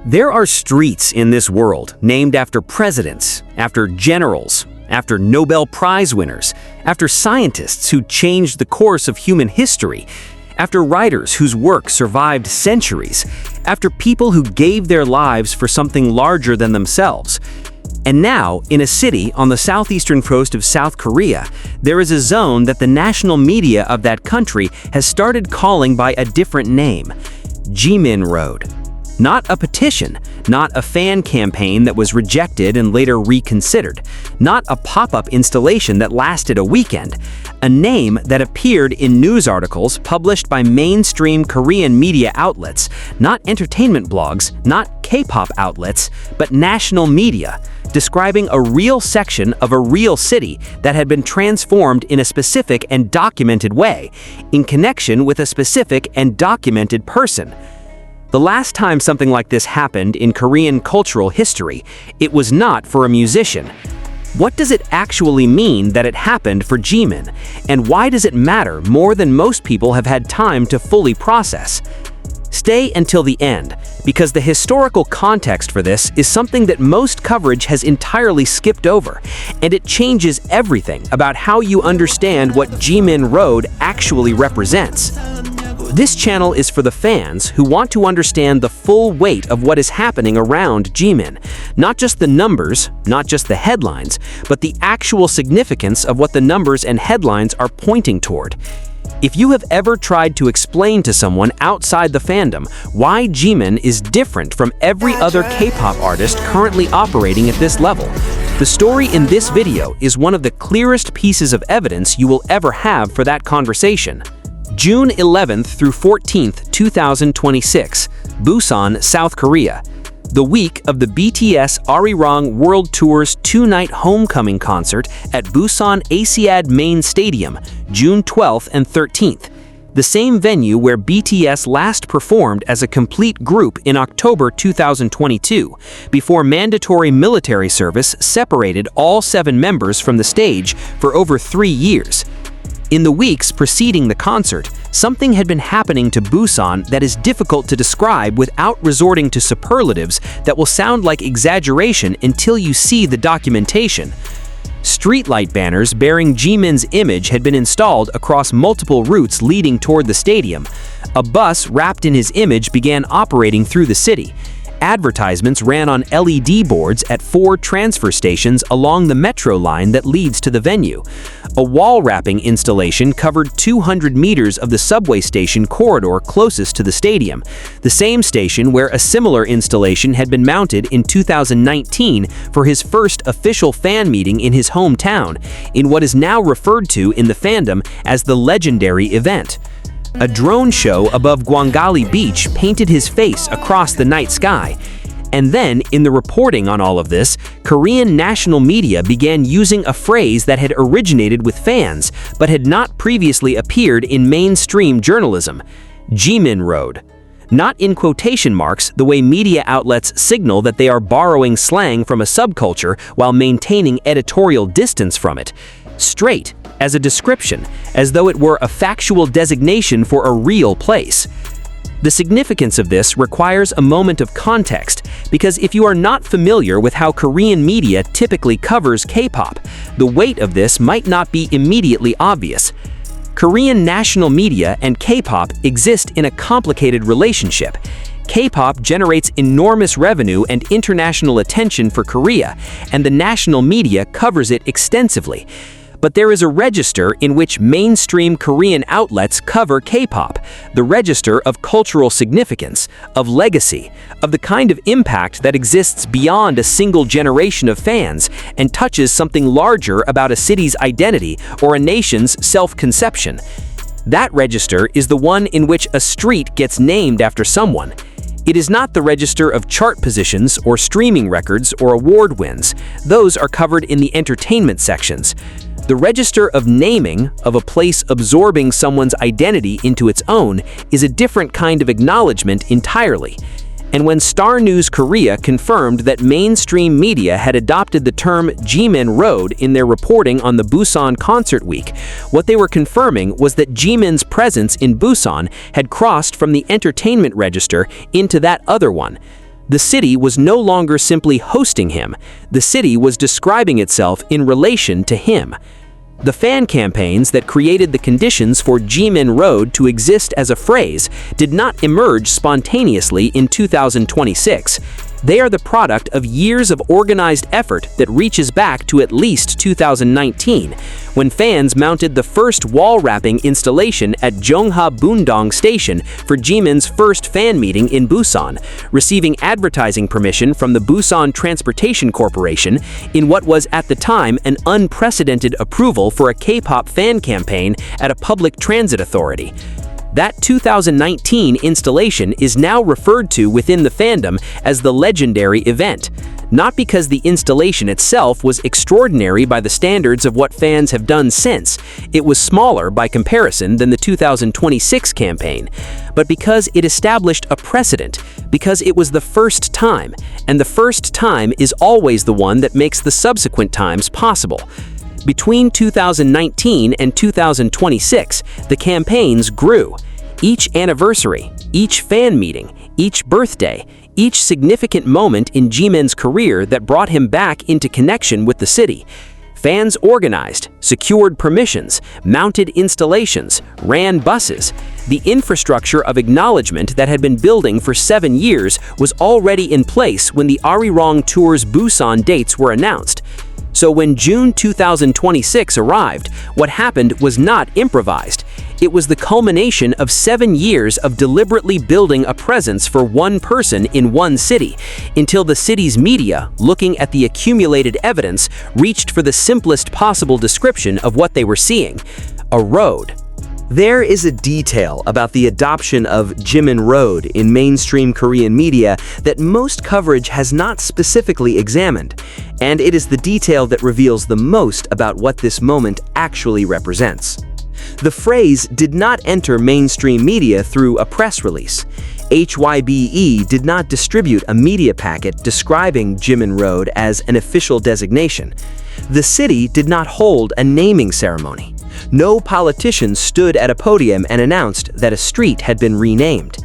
There are streets in this world named after presidents, after generals, after Nobel Prize winners, after scientists who changed the course of human history, after writers whose work survived centuries, after people who gave their lives for something larger than themselves. And now, in a city on the southeastern coast of South Korea, there is a zone that the national media of that country has started calling by a different name: Jimin Road. Not a petition, not a fan campaign that was rejected and later reconsidered, not a pop-up installation that lasted a weekend, a name that appeared in news articles published by mainstream Korean media outlets, not entertainment blogs, not K-pop outlets, but national media, describing a real section of a real city that had been transformed in a specific and documented way, in connection with a specific and documented person. The last time something like this happened in Korean cultural history, it was not for a musician. What does it actually mean that it happened for Jimin? And why does it matter more than most people have had time to fully process? Stay until the end, because the historical context for this is something that most coverage has entirely skipped over, and it changes everything about how you understand what Jimin Road actually represents. This channel is for the fans who want to understand the full weight of what is happening around Jimin. Not just the numbers, not just the headlines, but the actual significance of what the numbers and headlines are pointing toward. If you have ever tried to explain to someone outside the fandom why Jimin is different from every other K-pop artist currently operating at this level, the story in this video is one of the clearest pieces of evidence you will ever have for that conversation. June 11th through 14th, 2026, Busan, South Korea. The week of the BTS Arirang World Tour's two-night homecoming concert at Busan Asiad Main Stadium, June 12th and 13th. The same venue where BTS last performed as a complete group in October 2022, before mandatory military service separated all 7 members from the stage for over 3 years. In the weeks preceding the concert, something had been happening to Busan that is difficult to describe without resorting to superlatives that will sound like exaggeration until you see the documentation. Streetlight banners bearing Jimin's image had been installed across multiple routes leading toward the stadium. A bus wrapped in his image began operating through the city. Advertisements ran on LED boards at 4 transfer stations along the metro line that leads to the venue. A wall wrapping installation covered 200 meters of the subway station corridor closest to the stadium, the same station where a similar installation had been mounted in 2019 for his first official fan meeting in his hometown, in what is now referred to in the fandom as the legendary event. A drone show above Gwangali Beach painted his face across the night sky. And then, in the reporting on all of this, Korean national media began using a phrase that had originated with fans, but had not previously appeared in mainstream journalism: Jimin Road. Not in quotation marks, the way media outlets signal that they are borrowing slang from a subculture while maintaining editorial distance from it. Straight, as a description, as though it were a factual designation for a real place. The significance of this requires a moment of context, because if you are not familiar with how Korean media typically covers K-pop, the weight of this might not be immediately obvious. Korean national media and K-pop exist in a complicated relationship. K-pop generates enormous revenue and international attention for Korea, and the national media covers it extensively. But there is a register in which mainstream Korean outlets cover K-pop, the register of cultural significance, of legacy, of the kind of impact that exists beyond a single generation of fans and touches something larger about a city's identity or a nation's self-conception. That register is the one in which a street gets named after someone. It is not the register of chart positions or streaming records or award wins. Those are covered in the entertainment sections. The register of naming, of a place absorbing someone's identity into its own, is a different kind of acknowledgement entirely. And when Star News Korea confirmed that mainstream media had adopted the term Jimin Road in their reporting on the Busan Concert Week, what they were confirming was that Jimin's presence in Busan had crossed from the entertainment register into that other one. The city was no longer simply hosting him. The city was describing itself in relation to him. The fan campaigns that created the conditions for Jimin Road to exist as a phrase did not emerge spontaneously in 2026. They are the product of years of organized effort that reaches back to at least 2019, when fans mounted the first wall-wrapping installation at Jongha Bundong Station for Jimin's first fan meeting in Busan, receiving advertising permission from the Busan Transportation Corporation in what was at the time an unprecedented approval for a K-pop fan campaign at a public transit authority. That 2019 installation is now referred to within the fandom as the legendary event, not because the installation itself was extraordinary by the standards of what fans have done since. It was smaller by comparison than the 2026 campaign, but because it established a precedent, because it was the first time, and the first time is always the one that makes the subsequent times possible. Between 2019 and 2026, the campaigns grew. Each anniversary, each fan meeting, each birthday, each significant moment in Jimin's career that brought him back into connection with the city. Fans organized, secured permissions, mounted installations, ran buses. The infrastructure of acknowledgement that had been building for 7 years was already in place when the Arirang Tour's Busan dates were announced. So when June 2026 arrived, what happened was not improvised. It was the culmination of 7 years of deliberately building a presence for one person in one city, until the city's media, looking at the accumulated evidence, reached for the simplest possible description of what they were seeing: a road. There is a detail about the adoption of Jimin Road in mainstream Korean media that most coverage has not specifically examined, and it is the detail that reveals the most about what this moment actually represents. The phrase did not enter mainstream media through a press release. HYBE did not distribute a media packet describing Jimin Road as an official designation. The city did not hold a naming ceremony. No politician stood at a podium and announced that a street had been renamed.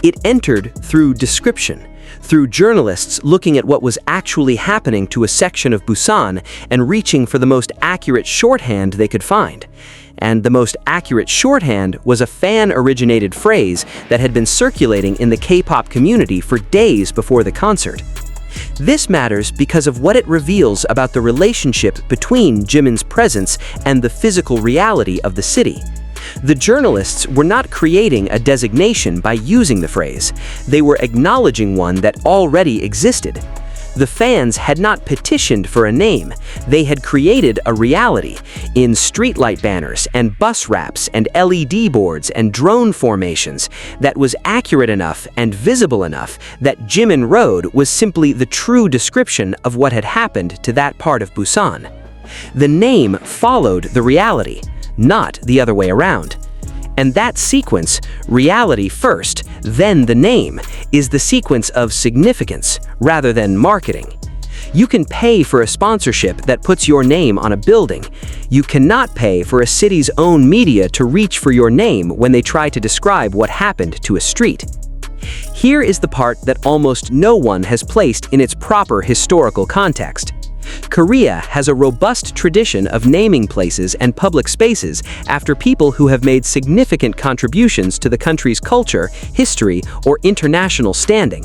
It entered through description, through journalists looking at what was actually happening to a section of Busan and reaching for the most accurate shorthand they could find. And the most accurate shorthand was a fan-originated phrase that had been circulating in the K-pop community for days before the concert. This matters because of what it reveals about the relationship between Jimin's presence and the physical reality of the city. The journalists were not creating a designation by using the phrase. They were acknowledging one that already existed. The fans had not petitioned for a name. They had created a reality in streetlight banners and bus wraps and LED boards and drone formations that was accurate enough and visible enough that Jimin Road was simply the true description of what had happened to that part of Busan. The name followed the reality, not the other way around. And that sequence, reality first, then the name, is the sequence of significance rather than marketing. You can pay for a sponsorship that puts your name on a building. You cannot pay for a city's own media to reach for your name when they try to describe what happened to a street. Here is the part that almost no one has placed in its proper historical context. Korea has a robust tradition of naming places and public spaces after people who have made significant contributions to the country's culture, history, or international standing.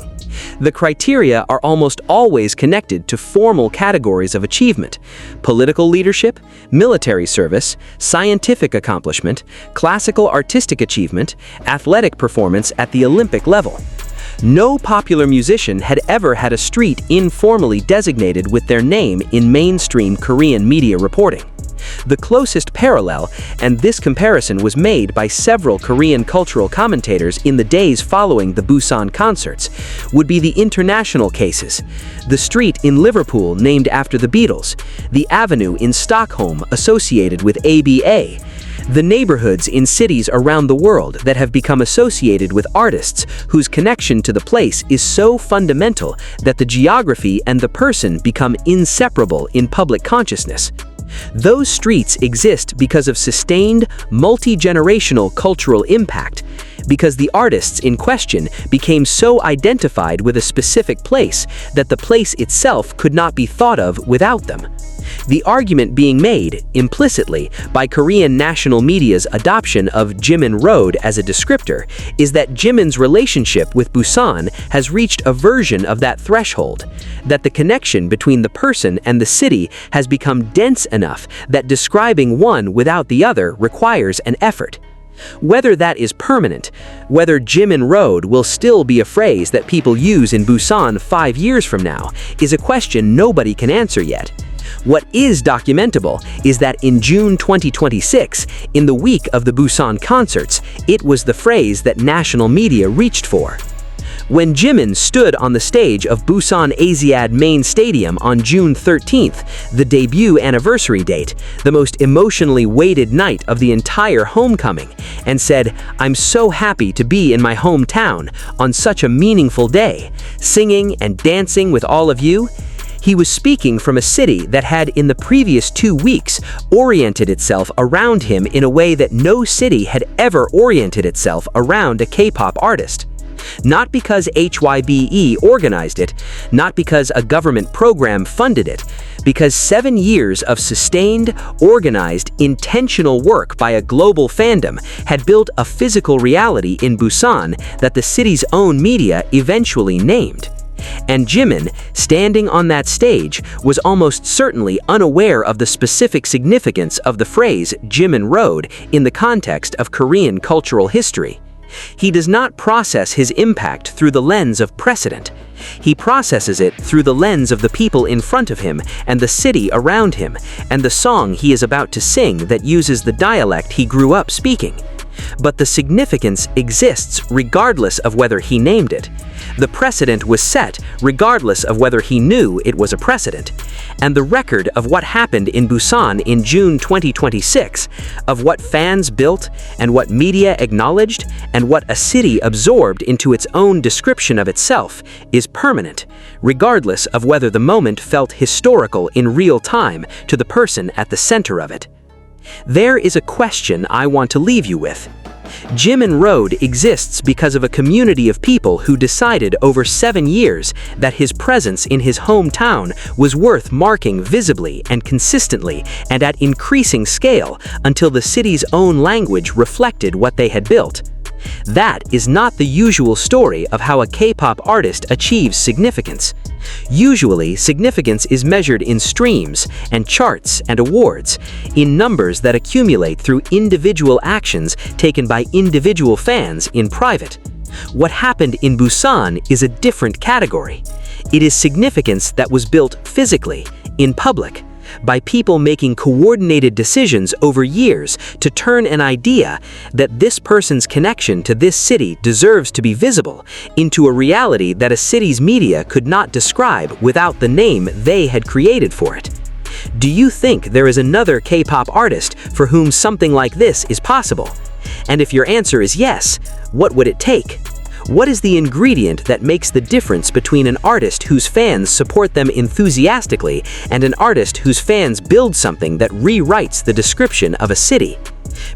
The criteria are almost always connected to formal categories of achievement: political leadership, military service, scientific accomplishment, classical artistic achievement, athletic performance at the Olympic level. No popular musician had ever had a street informally designated with their name in mainstream Korean media reporting. The closest parallel, and this comparison was made by several Korean cultural commentators in the days following the Busan concerts, would be the international cases. The street in Liverpool named after the Beatles, the avenue in Stockholm associated with ABA, the neighborhoods in cities around the world that have become associated with artists whose connection to the place is so fundamental that the geography and the person become inseparable in public consciousness. Those streets exist because of sustained, multi-generational cultural impact. Because the artists in question became so identified with a specific place that the place itself could not be thought of without them. The argument being made, implicitly, by Korean national media's adoption of Jimin Road as a descriptor is that Jimin's relationship with Busan has reached a version of that threshold, that the connection between the person and the city has become dense enough that describing one without the other requires an effort. Whether that is permanent, whether Jimin Road will still be a phrase that people use in Busan 5 years from now, is a question nobody can answer yet. What is documentable is that in June 2026, in the week of the Busan concerts, it was the phrase that national media reached for. When Jimin stood on the stage of Busan Asiad Main Stadium on June 13th, the debut anniversary date, the most emotionally weighted night of the entire homecoming, and said, "I'm so happy to be in my hometown on such a meaningful day, singing and dancing with all of you," he was speaking from a city that had in the previous 2 weeks oriented itself around him in a way that no city had ever oriented itself around a K-pop artist. Not because HYBE organized it, not because a government program funded it, because 7 years of sustained, organized, intentional work by a global fandom had built a physical reality in Busan that the city's own media eventually named. And Jimin, standing on that stage, was almost certainly unaware of the specific significance of the phrase Jimin Road in the context of Korean cultural history. He does not process his impact through the lens of precedent. He processes it through the lens of the people in front of him and the city around him, and the song he is about to sing that uses the dialect he grew up speaking. But the significance exists regardless of whether he named it. The precedent was set regardless of whether he knew it was a precedent. And the record of what happened in Busan in June 2026, of what fans built and what media acknowledged and what a city absorbed into its own description of itself, is permanent, regardless of whether the moment felt historical in real time to the person at the center of it. There is a question I want to leave you with. Jimin Road exists because of a community of people who decided over 7 years that his presence in his hometown was worth marking visibly and consistently and at increasing scale until the city's own language reflected what they had built. That is not the usual story of how a K-pop artist achieves significance. Usually, significance is measured in streams and charts and awards, in numbers that accumulate through individual actions taken by individual fans in private. What happened in Busan is a different category. It is significance that was built physically, in public, by people making coordinated decisions over years to turn an idea that this person's connection to this city deserves to be visible into a reality that a city's media could not describe without the name they had created for it. Do you think there is another K-pop artist for whom something like this is possible? And if your answer is yes, what would it take? What is the ingredient that makes the difference between an artist whose fans support them enthusiastically and an artist whose fans build something that rewrites the description of a city?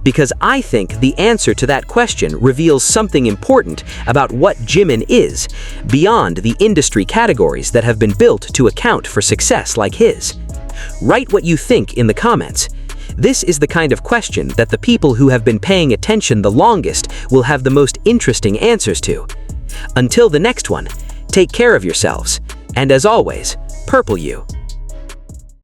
Because I think the answer to that question reveals something important about what Jimin is, beyond the industry categories that have been built to account for success like his. Write what you think in the comments. This is the kind of question that the people who have been paying attention the longest will have the most interesting answers to. Until the next one, take care of yourselves, and as always, purple you.